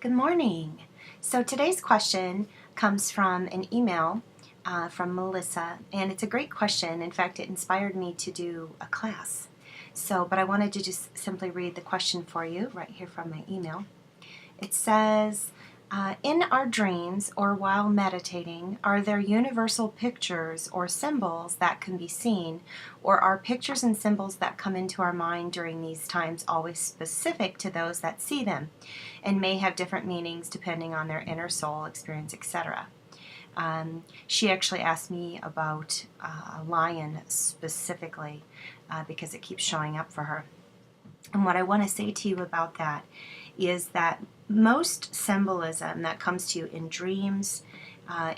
Good morning. So today's question comes from an email from Melissa, and it's a great question. In fact, it inspired me to do a class. But I wanted to just simply read the question for you right here from my email. It says, in our dreams or while meditating, are there universal pictures or symbols that can be seen, or are pictures and symbols that come into our mind during these times always specific to those that see them and may have different meanings depending on their inner soul experience, etc.? She actually asked me about a lion specifically because it keeps showing up for her. And what I want to say to you about that is that most symbolism that comes to you in dreams,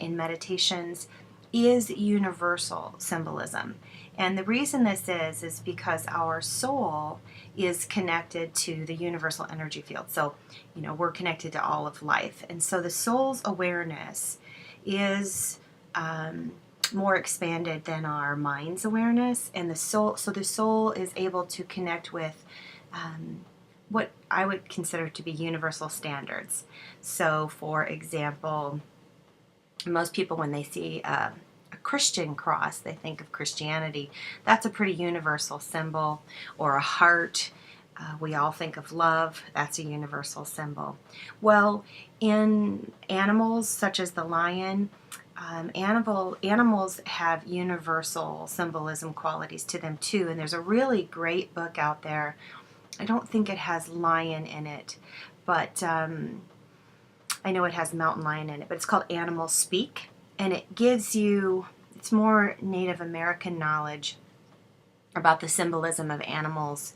in meditations, is universal symbolism. And the reason this is because our soul is connected to the universal energy field. So, we're connected to all of life. And so the soul's awareness is more expanded than our mind's awareness. And the soul is able to connect with what I would consider to be universal standards. So, for example, most people, when they see a Christian cross, they think of Christianity. That's a pretty universal symbol. Or a heart. We all think of love. That's a universal symbol. Well, in animals such as the lion, animals have universal symbolism qualities to them too. And there's a really great book out there. I don't think it has lion in it, but I know it has mountain lion in it, but it's called Animals Speak, and it gives you, it's more Native American knowledge about the symbolism of animals.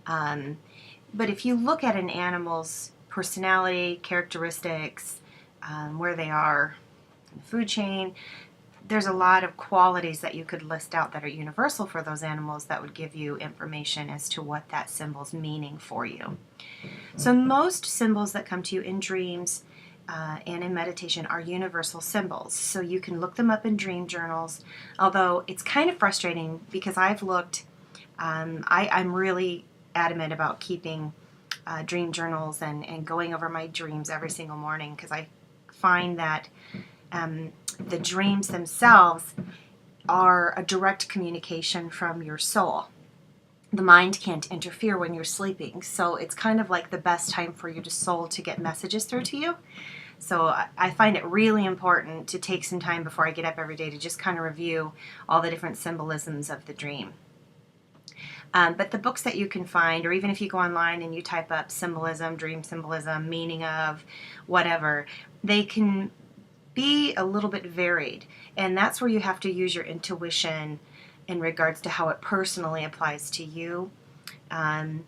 But if you look at an animal's personality, characteristics, where they are in the food chain, there's a lot of qualities that you could list out that are universal for those animals that would give you information as to what that symbol's meaning for you. So most symbols that come to you in dreams and in meditation are universal symbols. So you can look them up in dream journals, although it's kind of frustrating because I've looked, I'm really adamant about keeping dream journals and going over my dreams every single morning because I find that the dreams themselves are a direct communication from your soul. The mind can't interfere when you're sleeping, so it's kind of like the best time for your soul to get messages through to you. So I find it really important to take some time before I get up every day to just kind of review all the different symbolisms of the dream. But the books that you can find, or even if you go online and you type up symbolism, dream symbolism, meaning of, whatever, they can be a little bit varied, and that's where you have to use your intuition in regards to how it personally applies to you. And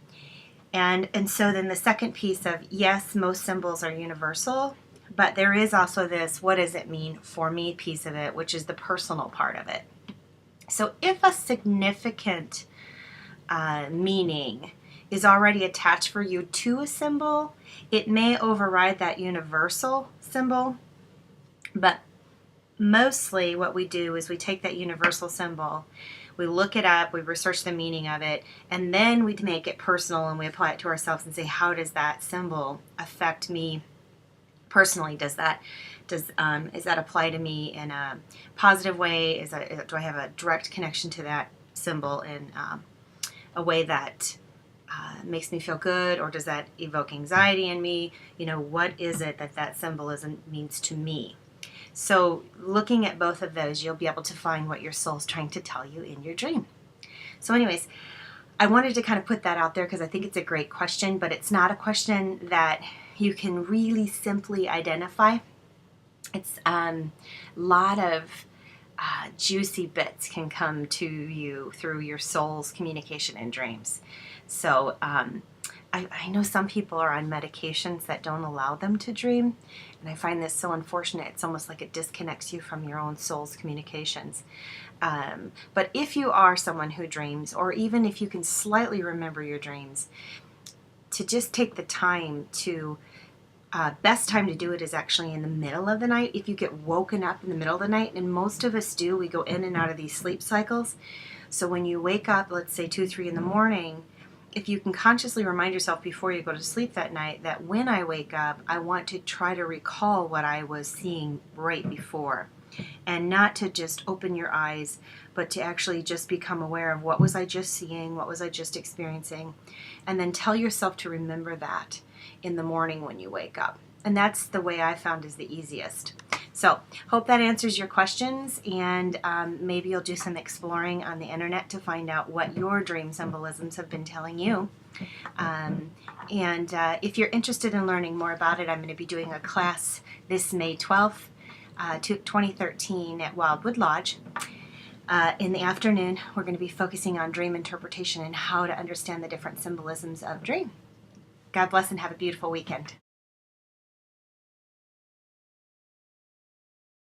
so then the second piece of, yes, most symbols are universal, but there is also this, what does it mean for me piece of it, which is the personal part of it. So if a significant meaning is already attached for you to a symbol, it may override that universal symbol. But mostly what we do is we take that universal symbol, we look it up, we research the meaning of it, and then we make it personal and we apply it to ourselves and say, how does that symbol affect me personally? Does that apply to me in a positive way? Do I have a direct connection to that symbol in a way that makes me feel good, or does that evoke anxiety in me? What is it that symbolism means to me? So looking at both of those, you'll be able to find what your soul's trying to tell you in your dream. So anyways, I wanted to kind of put that out there because I think it's a great question, but it's not a question that you can really simply identify. It's a lot of juicy bits can come to you through your soul's communication in dreams. So I know some people are on medications that don't allow them to dream, and I find this so unfortunate. It's almost like it disconnects you from your own soul's communications. But if you are someone who dreams, or even if you can slightly remember your dreams, to just take the time to, best time to do it is actually in the middle of the night. If you get woken up in the middle of the night, and most of us do, we go in and out of these sleep cycles. So when you wake up, let's say 2, 3 in the morning, if you can consciously remind yourself before you go to sleep that night that when I wake up, I want to try to recall what I was seeing right before. And not to just open your eyes, but to actually just become aware of what was I just seeing, what was I just experiencing, and then tell yourself to remember that in the morning when you wake up. And that's the way I found is the easiest. So, hope that answers your questions, and maybe you'll do some exploring on the internet to find out what your dream symbolisms have been telling you. If you're interested in learning more about it, I'm going to be doing a class this May 12th, 2013 at Wildwood Lodge. In the afternoon, we're going to be focusing on dream interpretation and how to understand the different symbolisms of dream. God bless and have a beautiful weekend.